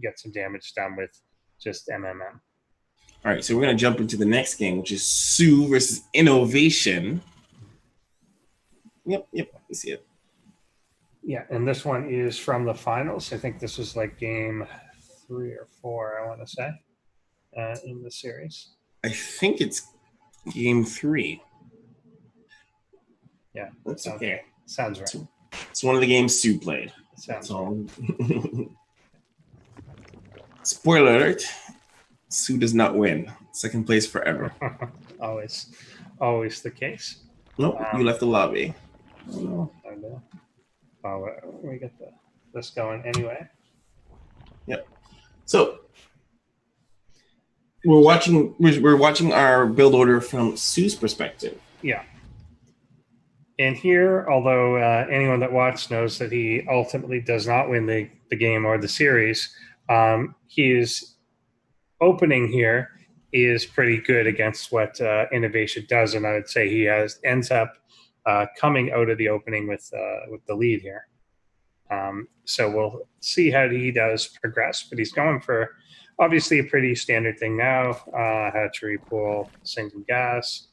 get some damage done with just MMM. All right, so we're going to jump into the next game, which is soO versus Innovation. Yep, I see it. Yeah, and this one is from the finals. I think this was like game 3 or 4, I want to say, in the series. I think it's game 3. Yeah, that's okay. Sounds right. It's one of the games soO played. Sounds right. Spoiler alert, soO does not win. Second place forever. always the case. Nope, you left the lobby. Oh, no. I know. Oh, we get this going anyway. Yep. So we're watching our build order from soO's perspective. Yeah. And here, although anyone that watched knows that he ultimately does not win the game or the series, his opening here is pretty good against what Innovation does, and I would say he ends up coming out of the opening with the lead here. So we'll see how he does progress, but he's going for obviously a pretty standard thing now: hatchery, pool, single gas.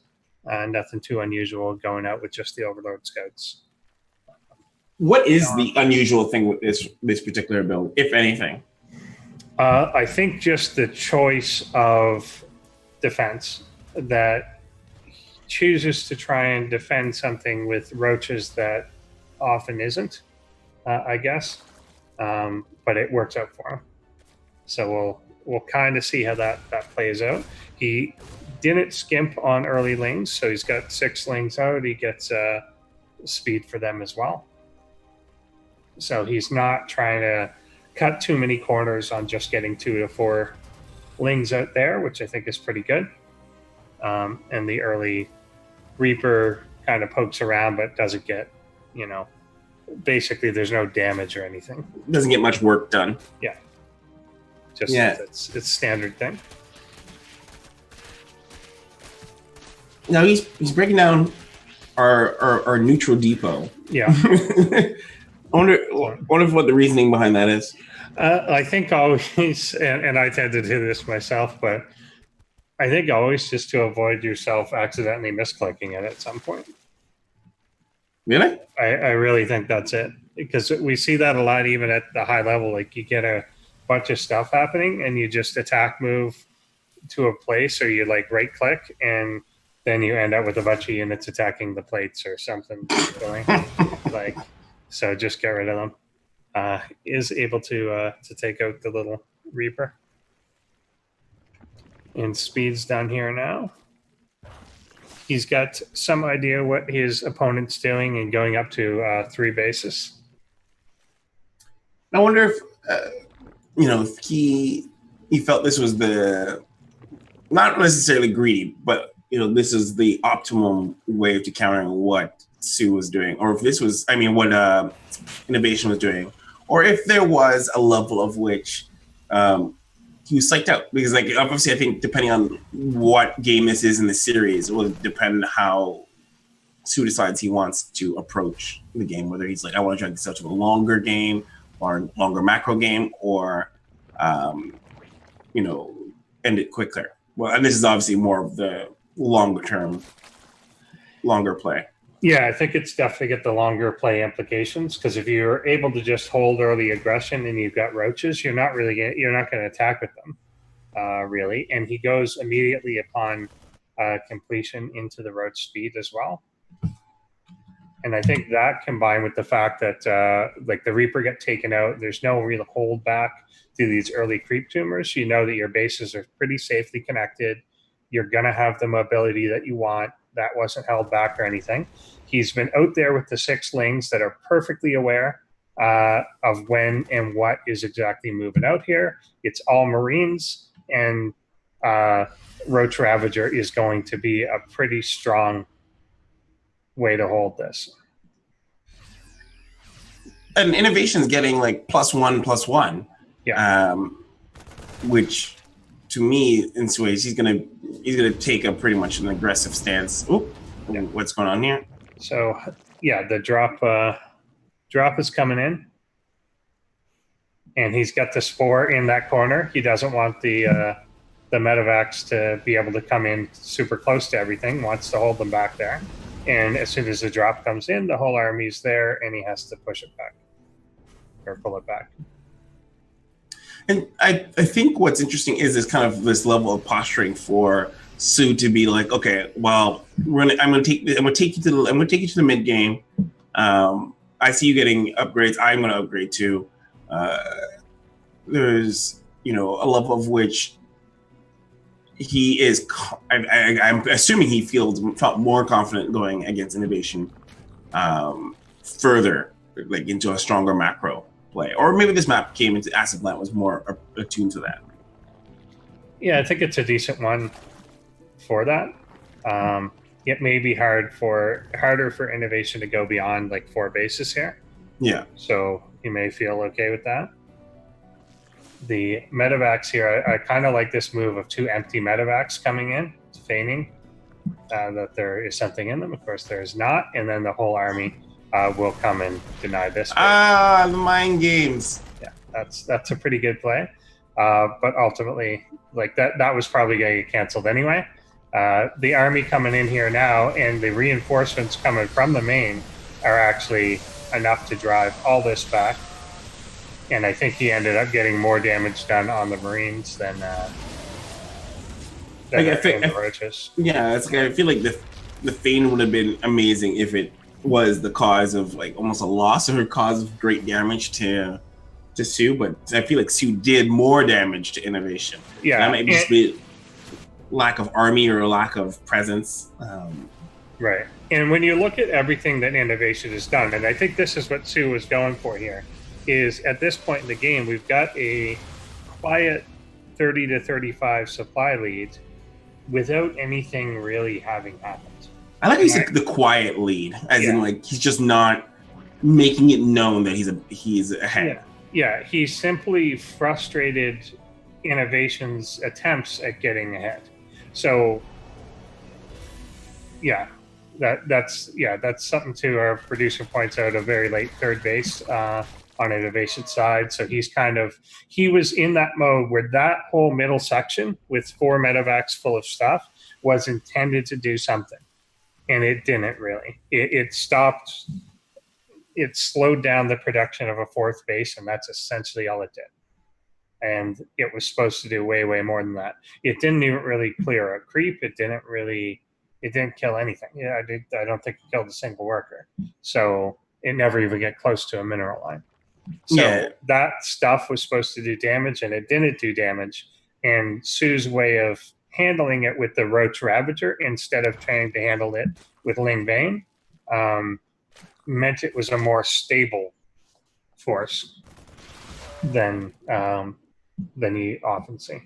Nothing too unusual, going out with just the Overlord Scouts. What is the unusual thing with this particular build, if anything? I think just the choice of defense, that chooses to try and defend something with roaches that often isn't, I guess. But it works out for him. So we'll kind of see how that plays out. He didn't skimp on early lings, so he's got 6 lings out. He gets speed for them as well. So he's not trying to cut too many corners on just getting 2 to 4 lings out there, which I think is pretty good. And the early Reaper kind of pokes around, but doesn't get, basically there's no damage or anything. Doesn't get much work done. Yeah. It's standard thing. Now he's breaking down our neutral depot. Yeah. I wonder what the reasoning behind that is. I think always, and I tend to do this myself, but I think always just to avoid yourself accidentally misclicking it at some point. Really? I really think that's it, because we see that a lot even at the high level. Like you get a bunch of stuff happening and you just attack move to a place, or you like right click, and then you end up with a bunch of units attacking the plates or something. So just get rid of them. Is able to take out the little Reaper. And speed's down here now. He's got some idea what his opponent's doing and going up to 3 bases. I wonder if he felt this was not necessarily greedy, but this is the optimum way to countering what soO was doing, or if this was, what Innovation was doing, or if there was a level of which he was psyched out. Because, obviously, I think depending on what game this is in the series, it will depend on how soO decides he wants to approach the game. Whether he's like, I want to drag this out to a longer game, or a longer macro game, or end it quicker. Well, and this is obviously more of the longer play. Yeah, I think it's definitely got the longer play implications, because if you're able to just hold early aggression and you've got roaches, you're not going to attack with them, really. And he goes immediately upon completion into the roach speed as well. And I think that, combined with the fact that the Reaper get taken out, there's no real holdback to these early creep tumors. You know that your bases are pretty safely connected. You're going to have the mobility that you want. That wasn't held back or anything. He's been out there with the 6 lings that are perfectly aware of when and what is exactly moving out here. It's all Marines, and Roach Ravager is going to be a pretty strong way to hold this. And Innovation's getting +1/+1. Yeah. Which, to me, in some ways, he's gonna take a pretty much an aggressive stance. Oop, yeah. What's going on here? So, yeah, the drop is coming in. and he's got the spore in that corner. He doesn't want the medevacs to be able to come in super close to everything. Wants to hold them back there. And as soon as the drop comes in, the whole army's there, and he has to push it back or pull it back. And I think what's interesting is this kind of this level of posturing for soO to be like, okay, well, I'm gonna take you to the mid game. I see you getting upgrades. I'm gonna upgrade too. There's a level of which he is. I'm assuming he felt more confident going against innovation further, like into a stronger macro play, or maybe this map came into Acid Plant was more attuned to that. Yeah, I think it's a decent one for that. It may be harder for innovation to go beyond like 4 bases here. Yeah. So you may feel okay with that. The medevacs here, I kind of like this move of 2 empty medevacs coming in, feigning that there is something in them. Of course, there is not, and then the whole army will come and deny this. The mind games. Yeah, that's a pretty good play, but ultimately, like that was probably going to get canceled anyway. The army coming in here now, and the reinforcements coming from the main are actually enough to drive all this back. And I think he ended up getting more damage done on the Marines than the Roaches. Yeah, I feel like the Feign would have been amazing if it was the cause of like almost a loss or cause of great damage to soO, but I feel like soO did more damage to innovation. Yeah, that might just be lack of army or lack of presence. Right. And when you look at everything that innovation has done, and I think this is what soO was going for here, is at this point in the game, we've got a quiet 30 to 35 supply lead without anything really having happened. I like how you said the quiet lead, as in like he's just not making it known that he's ahead. Yeah, he simply frustrated innovation's attempts at getting ahead. So yeah, that's something to our producer points out, a very late third base on innovation side. So he was in that mode where that whole middle section with 4 medevacs full of stuff was intended to do something, and it didn't really. It stopped. It slowed down the production of a 4th base, and that's essentially all it did. And it was supposed to do way, way more than that. It didn't even really clear a creep. It didn't kill anything. Yeah, I don't think it killed a single worker. So it never even get close to a mineral line. So that stuff was supposed to do damage, and it didn't do damage. And soO's way of handling it with the Roach Ravager instead of trying to handle it with Ling Bane meant it was a more stable force than you often see.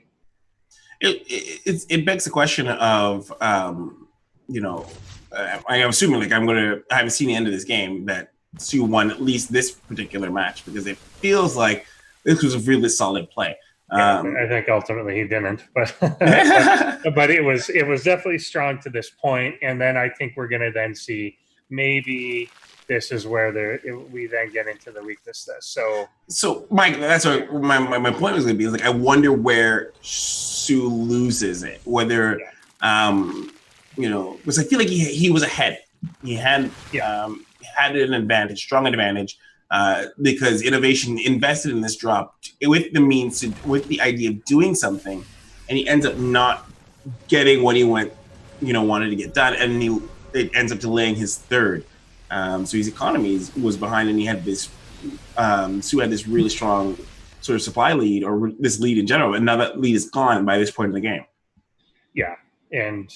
It begs the question of I'm assuming I haven't seen the end of this game that soO won at least this particular match, because it feels like this was a really solid play. I think ultimately he didn't, but but it was definitely strong to this point, and then I think we're going to then see maybe this is where we then get into the weakness. So Mike, that's what my point was going to be. Like, I wonder where soO loses it, whether because I feel like he was ahead. He had an advantage, strong advantage, because innovation invested in this drop with the idea of doing something, and he ends up not getting what he wanted to get done, and it ends up delaying his 3rd. So his economy was behind, and he had this. soO had this really strong sort of supply lead, or this lead in general, and now that lead is gone by this point in the game. Yeah, and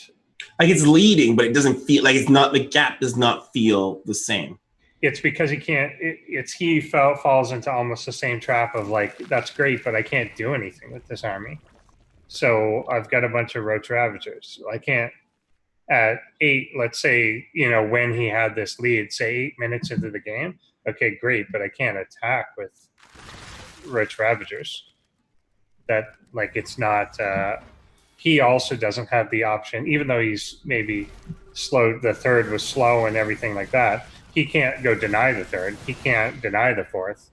like it's leading, but it doesn't feel like the gap does not feel the same. It's because he can't. He falls into almost the same trap of like, that's great, but I can't do anything with this army. So I've got a bunch of Roach Ravagers. So I can't. At 8, let's say, when he had this lead, say 8 minutes into the game, okay, great, but I can't attack with Roach Ravagers. That, like, it's not, he also doesn't have the option, even though he's maybe slow, the 3rd was slow and everything like that, he can't go deny the 3rd, he can't deny the 4th,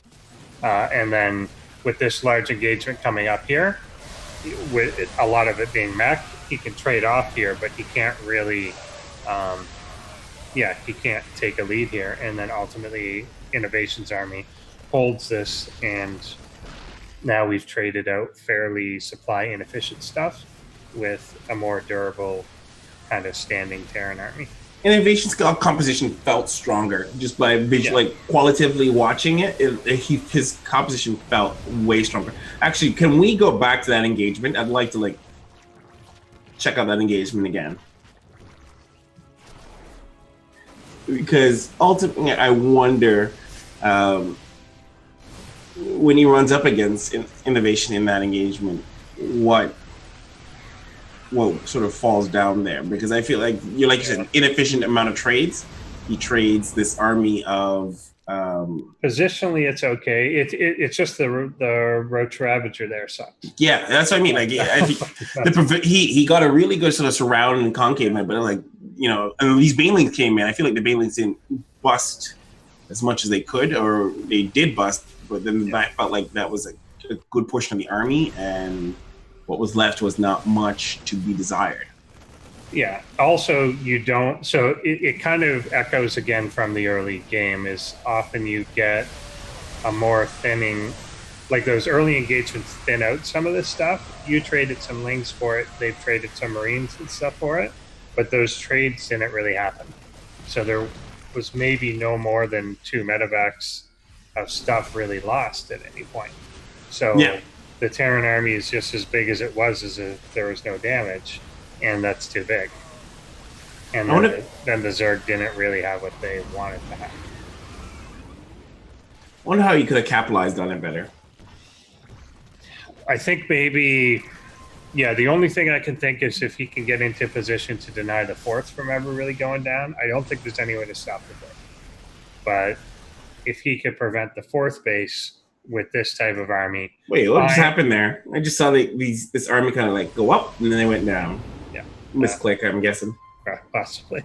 and then with this large engagement coming up here, with a lot of it being mech, he can trade off here, but he can't really, he can't take a lead here. And then ultimately, Innovation's army holds this, and now we've traded out fairly supply inefficient stuff with a more durable kind of standing Terran army. Innovation's composition felt stronger just by like qualitatively watching it. His composition felt way stronger. Actually, can we go back to that engagement? I'd like to like check out that engagement again, because ultimately, I wonder when he runs up against Innovation in that engagement, what sort of falls down there, because I feel like you said, inefficient amount of trades. He trades this army of positionally, it's okay. It's just the Roach Ravager there sucks. Yeah, that's what I mean. Like, he got a really good sort of surround and concave, but like, and these Banelings came in. I feel like the Banelings didn't bust as much as they could, or they did bust, but then I felt like that was a good portion of the army, and what was left was not much to be desired. Yeah. Also, you don't. So it kind of echoes again from the early game. Is often you get a more thinning, like those early engagements thin out some of this stuff. You traded some Lings for it. They've traded some Marines and stuff for it, but those trades didn't really happen. So there was maybe no more than 2 medevacs of stuff really lost at any point. So the Terran army is just as big as it was as if there was no damage, and that's too big. And then the Zerg didn't really have what they wanted to have. I wonder how you could have capitalized on it better. I think maybe, the only thing I can think is if he can get into position to deny the 4th from ever really going down. I don't think there's any way to stop the 4th. But if he could prevent the 4th base with this type of army. Wait, what just happened there? I just saw this army kind of like go up and then they went down. Yeah. Misclick, I'm guessing. Possibly.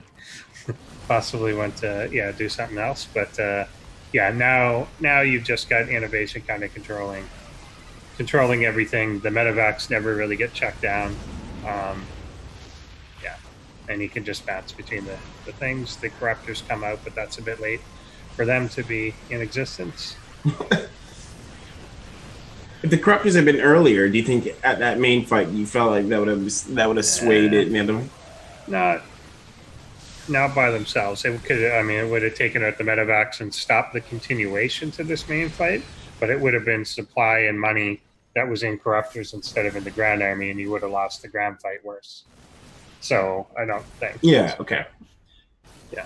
Possibly went to do something else. But now you've just got Innovation kind of controlling everything. The medevacs never really get checked down. And you can just bounce between the things. The Corruptors come out, but that's a bit late for them to be in existence. If the Corruptors had been earlier, do you think at that main fight you felt like that would have swayed it the other way? Not by themselves. It could. I mean, it would have taken out the medevacs and stopped the continuation to this main fight. But it would have been supply and money that was in Corruptors instead of in the Grand Army, and you would have lost the Grand fight worse. So I don't think. Yeah. Okay. Yeah.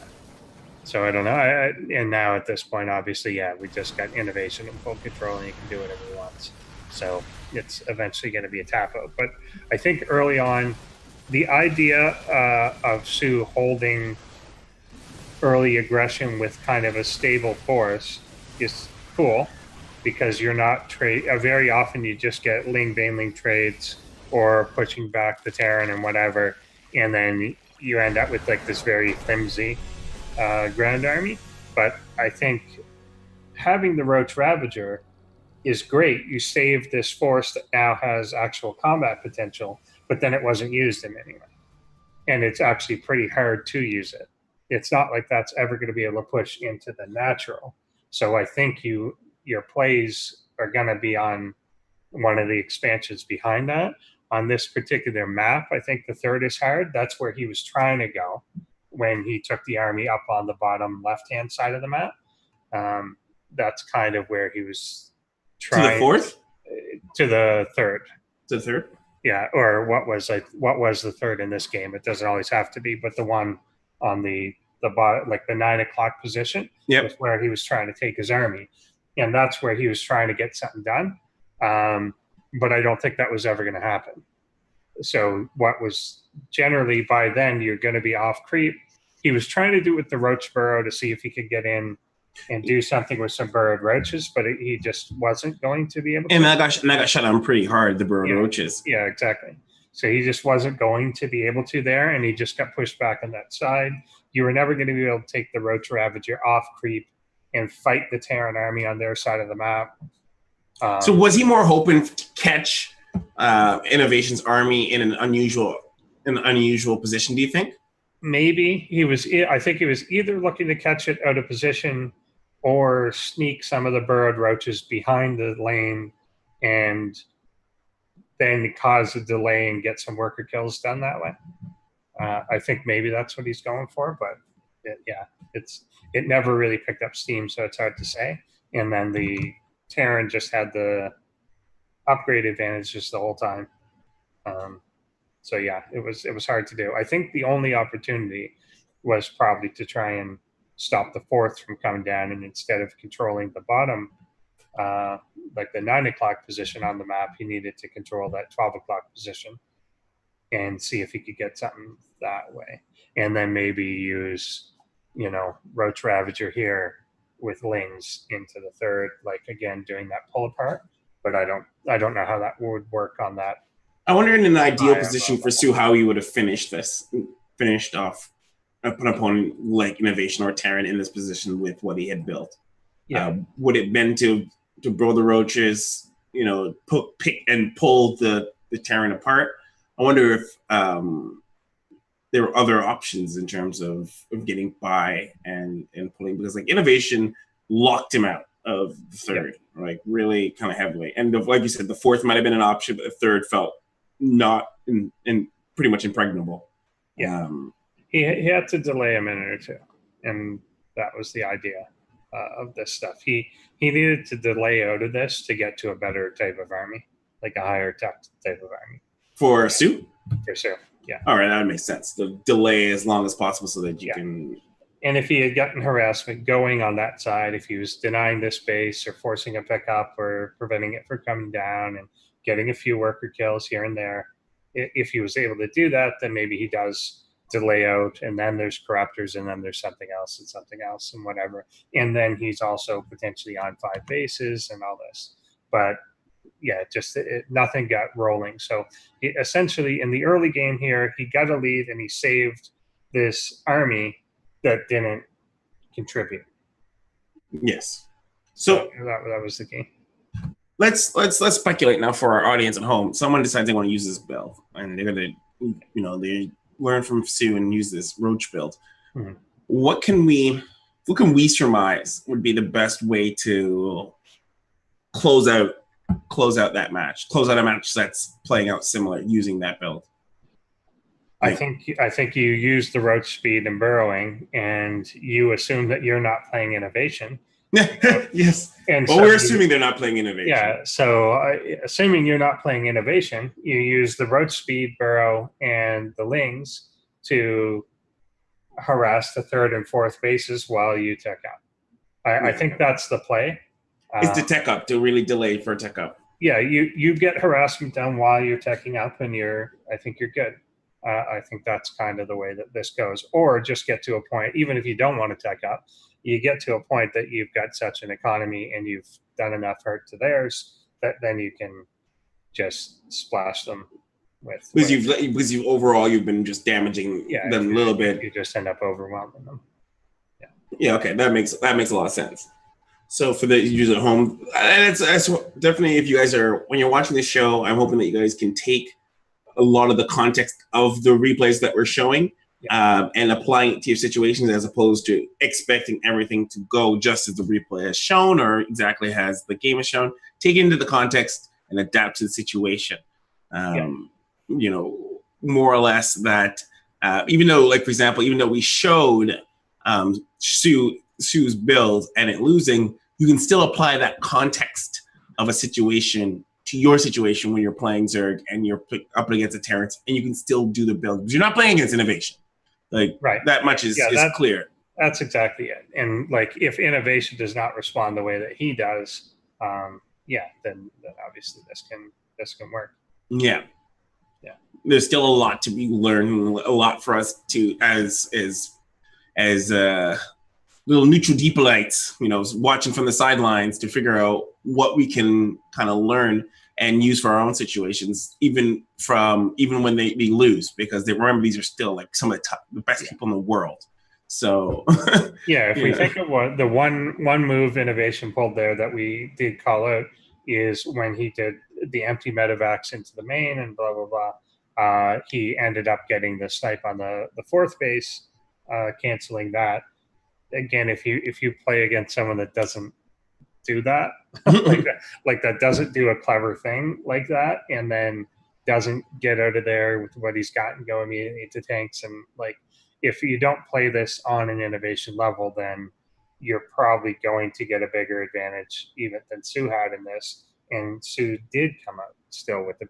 So I don't know. And now at this point, obviously, we just got Innovation in full control, and he can do whatever he wants. So it's eventually going to be a tap out. But I think early on, the idea of soO holding early aggression with kind of a stable force is cool, because you're not very often you just get Baneling trades or pushing back the Terran and whatever, and then you end up with like this very flimsy Grand Army. But I think having the Roach Ravager is great. You save this force that now has actual combat potential, but then it wasn't used in any way. And it's actually pretty hard to use it. It's not like that's ever going to be able to push into the natural. So I think your plays are going to be on one of the expansions behind that. On this particular map, I think the 3rd is hard. That's where he was trying to go when he took the army up on the bottom left-hand side of the map. That's kind of where he was trying. To the 4th? To the 3rd. To the 3rd? Yeah, or what was the 3rd in this game? It doesn't always have to be, but the one on the bottom, like the 9 o'clock position, was where he was trying to take his army, and that's where he was trying to get something done. But I don't think that was ever going to happen. So what was generally by then you're going to be off creep. He was trying to do it with the Roach Burrow to see if he could get in and do something with some burrowed roaches, but he just wasn't going to be able to. And that got shut down pretty hard, the burrowed roaches. Yeah, exactly. So he just wasn't going to be able to there, and he just got pushed back on that side. You were never going to be able to take the Roach Ravager off creep and fight the Terran army on their side of the map. So was he more hoping to catch Innovation's army in an unusual position, do you think? Maybe he was. I think he was either looking to catch it out of position or sneak some of the burrowed roaches behind the lane and then cause a delay and get some worker kills done that way. I think maybe that's what he's going for, but it never really picked up steam, so it's hard to say. And then the Terran just had the upgrade advantage just the whole time. So yeah, it was hard to do. I think the only opportunity was probably to try and stop the fourth from coming down, and instead of controlling the bottom, like the 9 o'clock position on the map, he needed to control that 12 o'clock position and see if he could get something that way. And then maybe use, Roach Ravager here with Lings into the third, like again, doing that pull apart. But I don't know how that would work on that. I wonder in an ideal position for soO how he would have finished off an opponent like Innovation or Terran in this position with what he had built. Yeah. Would it been to blow the roaches, pick and pull the Terran apart? I wonder if there were other options in terms of getting by and pulling, because like Innovation locked him out of the third, like really kind of heavily. And like you said, the fourth might have been an option, but the third felt not in pretty much impregnable. Yeah, he had to delay a minute or two, and that was the idea of this stuff. He needed to delay out of this to get to a better type of army, like a higher tech type of army. For soO? For soO, yeah. All right, that makes sense. The delay as long as possible so that you can... And if he had gotten harassment going on that side, if he was denying this base or forcing a pickup or preventing it from coming down and getting a few worker kills here and there, if he was able to do that, then maybe he does delay out, and then there's corruptors, and then there's something else and whatever. And then he's also potentially on 5 bases and all this. But yeah, nothing got rolling. So essentially in the early game here, he got a lead and he saved this army that didn't contribute. Yes. So that was the key. Let's speculate now for our audience at home. Someone decides they want to use this build, and they're gonna, they learn from soO and use this roach build. Mm-hmm. What can we surmise would be the best way to close out that match? Close out a match that's playing out similar using that build. I think you use the roach speed and burrowing, and you assume that you're not playing Innovation. Yes. And well, so we're assuming they're not playing Innovation. Yeah. So assuming you're not playing Innovation, you use the roach speed, burrow, and the Lings to harass the third and fourth bases while you tech up. I think that's the play. It's to tech up, to really delay for tech up. Yeah, you get harassment done while you're teching up, and I think you're good. I think that's kind of the way that this goes. Or just get to a point, even if you don't want to tech up, you get to a point that you've got such an economy and you've done enough hurt to theirs that then you can just splash them with. Because you've overall you've been just damaging them a little bit. You just end up overwhelming them. Yeah. Yeah. Okay, that makes a lot of sense. So for the users at home, that's definitely, if you guys are, when you're watching this show, I'm hoping that you guys can take a lot of the context of the replays that we're showing and applying it to your situations, as opposed to expecting everything to go just as the replay has shown or exactly as the game has shown. Take it into the context and adapt to the situation. More or less that even though, like, for example, even though we showed soO's build and it losing, you can still apply that context of a situation to your situation when you're playing Zerg and you're up against a Terran, and you can still do the build because you're not playing against Innovation. Like, right. That much is clear. That's exactly it. And like, if Innovation does not respond the way that he does, then obviously this can work. Yeah. There's still a lot to be learned, a lot for us to as little neutral deepolites, watching from the sidelines to figure out what we can kind of learn and use for our own situations, even when they lose, because remember, these are still like some of the best people in the world. So if we think of the one move Innovation pulled there that we did call out, is when he did the empty medevacs into the main and blah, blah, blah. He ended up getting the snipe on the fourth base, canceling that. Again, if you play against someone that doesn't do that, like that doesn't do a clever thing like that, and then doesn't get out of there with what he's got and go immediately into tanks, and like if you don't play this on an innovation level, then you're probably going to get a bigger advantage even than soO had in this, and soO did come out still with the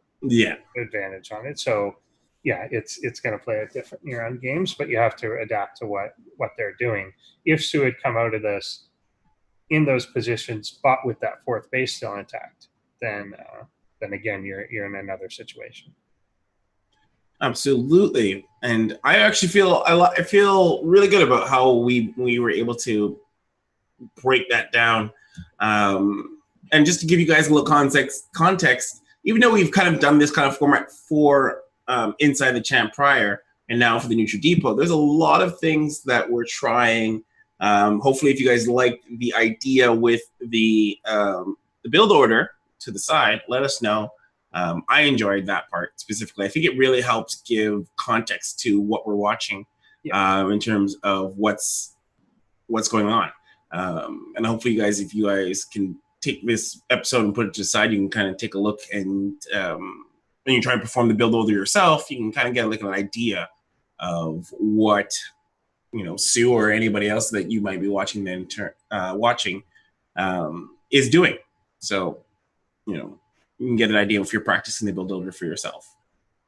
advantage on it. So yeah, it's going to play it different in your own games, but you have to adapt to what they're doing. If soO had come out of this in those positions, but with that fourth base still intact, then again you're in another situation. Absolutely, and I actually I feel really good about how we were able to break that down. And just to give you guys a little context, even though we've kind of done this kind of format for Inside the Champ prior, and now for the Neutral Depot, there's a lot of things that we're trying. Hopefully, if you guys like the idea with the build order to the side, let us know. I enjoyed that part specifically. I think it really helps give context to what we're watching in terms of what's going on. And hopefully, if you guys can take this episode and put it to the side, you can kind of take a look, and when you try and perform the build order yourself, you can kind of get like an idea of what soO or anybody else that you might be watching is doing. So you can get an idea if you're practicing the build order for yourself.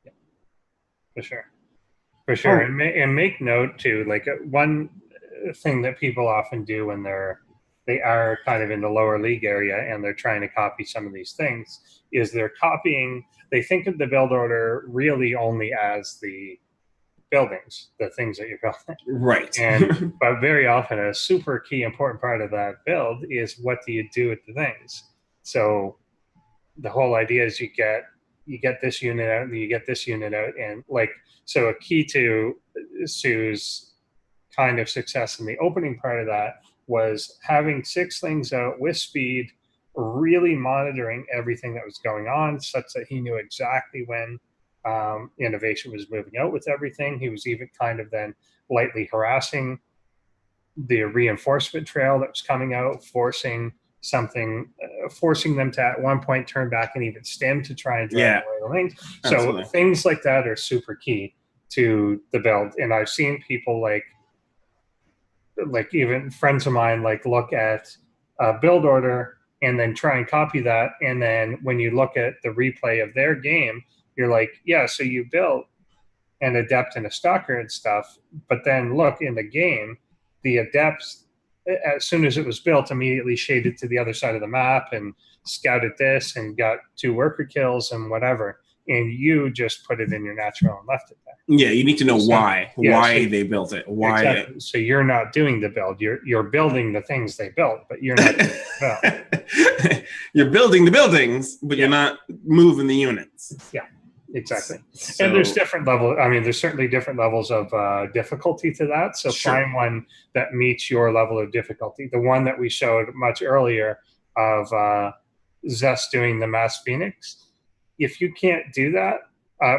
Yeah, for sure. And make note too, like one thing that people often do when they are kind of in the lower league area and they're trying to copy some of these things is they think of the build order really only as the buildings, the things that you're building. Right. And but very often a super key important part of that build is what do you do with the things. So the whole idea is you get this unit out and you get this unit out, and so a key to soO's kind of success in the opening part of that was having 6 things out with speed, really monitoring everything that was going on such that he knew exactly when innovation was moving out with everything. He was even kind of then lightly harassing the reinforcement trail that was coming out, forcing them to at one point turn back and even stem to try and drive away the lanes. So things like that are super key to the build. And I've seen people like even friends of mine look at a build order and then try and copy that, and then when you look at the replay of their game, you're like, yeah, so you built an adept and a stalker and stuff, but then look in the game, the adepts, as soon as it was built, immediately shaded to the other side of the map and scouted this and got 2 worker kills and whatever, and you just put it in your natural and left it there. Yeah, you need to know why they built it. Why? Exactly. So you're not doing the build. You're building the things they built, but you're not doing the build. You're building the buildings, but you're not moving the units. Yeah, exactly. So, and there's different levels. I mean, there's certainly different levels of difficulty to that. So find one that meets your level of difficulty. The one that we showed much earlier of Zest doing the Mass Phoenix. If you can't do that,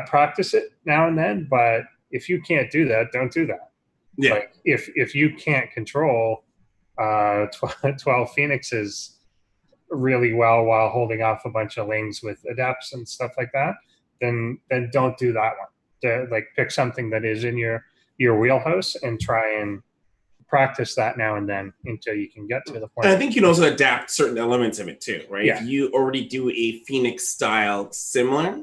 practice it now and then, but if you can't do that, don't do that. Yeah. Like if you can't control 12 Phoenixes really well while holding off a bunch of lanes with adepts and stuff like that, then don't do that one. Pick something that is in your wheelhouse and try and practice that now and then until you can get to the point. And I think you can also adapt certain elements of it too, right? Yeah. If you already do a Phoenix style similar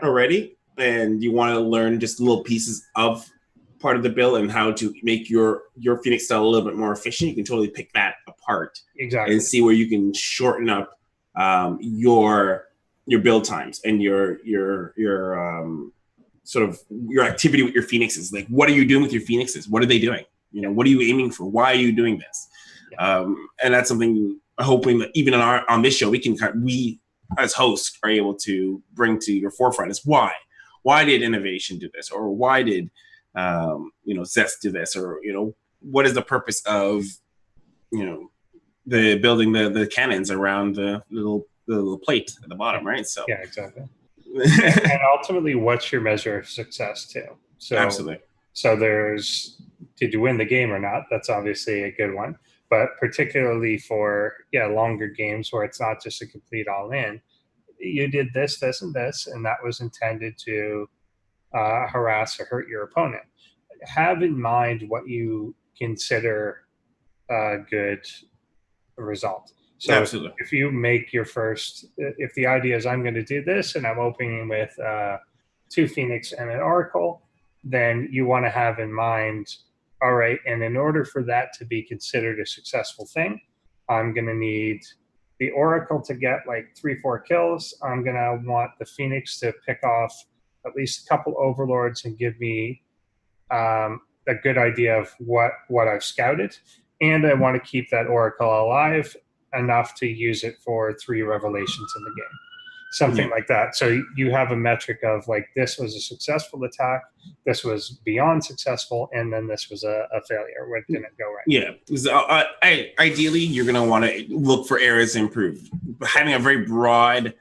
already, and you want to learn just little pieces of part of the build and how to make your Phoenix style a little bit more efficient, you can totally pick that apart and see where you can shorten up your build times and your sort of your activity with your Phoenixes. Like, what are you doing with your Phoenixes? What are they doing? What are you aiming for? Why are you doing this? And that's something I'm hoping that even on this show, we as hosts are able to bring to your forefront is why. Why did innovation do this? Or why did Zest do this? Or what is the purpose of the building the cannons around the little little plate at the bottom, right? So yeah, exactly. And ultimately, what's your measure of success too? So absolutely. So there's, did you win the game or not? That's obviously a good one. But particularly for longer games where it's not just a complete all in, you did this, this, and this, and that was intended to harass or hurt your opponent. Have in mind what you consider a good result. So Absolutely. if you make your first, if the idea is I'm going to do this and I'm opening with 2 Phoenix and an Oracle, then you want to have in mind, all right, and in order for that to be considered a successful thing, I'm going to need the Oracle to get like 3-4 kills. I'm going to want the Phoenix to pick off at least a couple Overlords and give me a good idea of what I've scouted. And I want to keep that Oracle alive enough to use it for 3 revelations in the game. Something like that. So you have a metric of like, this was a successful attack, this was beyond successful, and then this was a failure. What didn't go right? Yeah. So, ideally, you're going to want to look for areas to improve. Having a very broad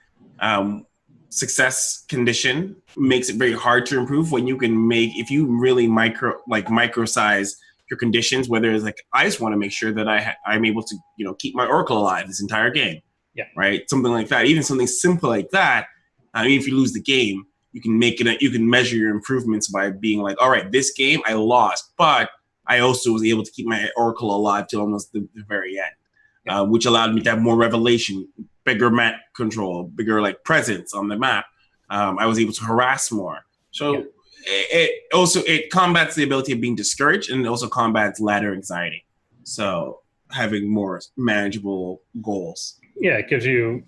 success condition makes it very hard to improve when you can make, if you really micro size your conditions, whether it's like, I just want to make sure that I'm able to, keep my Oracle alive this entire game. Yeah. Right. Something like that. Even something simple like that. I mean, if you lose the game, you can you can measure your improvements by being like, all right, this game I lost, but I also was able to keep my Oracle alive till almost the very end, which allowed me to have more revelation, bigger map control, bigger like presence on the map. I was able to harass more. So it combats the ability of being discouraged, and it also combats ladder anxiety. So having more manageable goals. Yeah, it gives you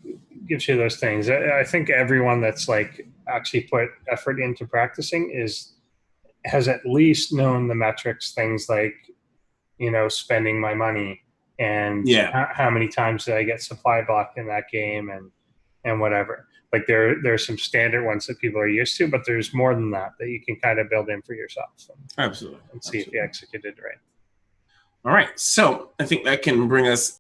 those things. I think everyone that's like actually put effort into practicing has at least known the metrics, things like, spending my money and how many times did I get supply blocked in that game and whatever. Like there's some standard ones that people are used to, but there's more than that you can kind of build in for yourself. Absolutely. And see if you executed right. All right. So I think that can bring us